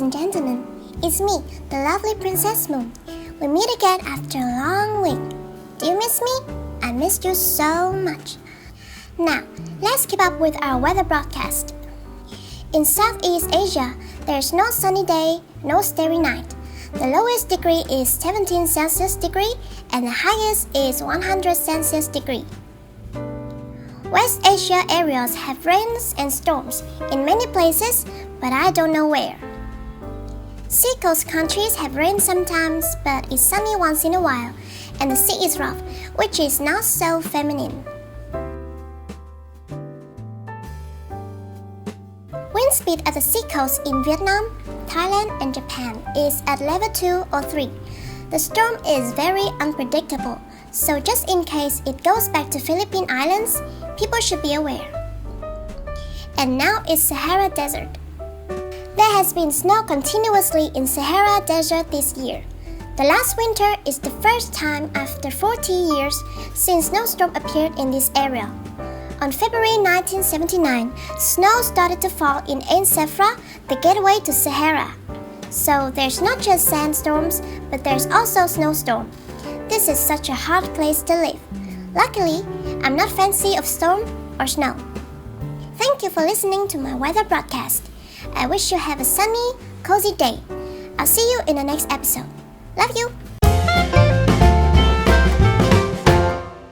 and gentlemen, it's me, the lovely Princess Moon. We meet again after a long week. Do you miss me? I missed you so much. Now, let's keep up with our weather broadcast. In Southeast Asia, there's no sunny day, no starry night. The lowest degree is 17 Celsius degree and the highest is 100 Celsius degree. West Asia areas have rains and storms in many places, but I don't know where. Seacoast countries have rain sometimes, but it's sunny once in a while, and the sea is rough, which is not so feminine. Wind speed at the seacoast in Vietnam, Thailand, and Japan is at level 2 or 3. The storm is very unpredictable, so just in case it goes back to Philippine Islands, people should be aware. And now it's Sahara Desert. There has been snow continuously in Sahara Desert this year. The last winter is the first time after 40 years since snowstorm appeared in this area. On February 1979, snow started to fall in Ain Safra, the gateway to Sahara. So there's not just sandstorms, but there's also snowstorm. This is such a hard place to live. Luckily, I'm not fancy of storm or snow. Thank you for listening to my weather broadcast. I wish you have a sunny, cozy day. I'll see you in the next episode. Love you!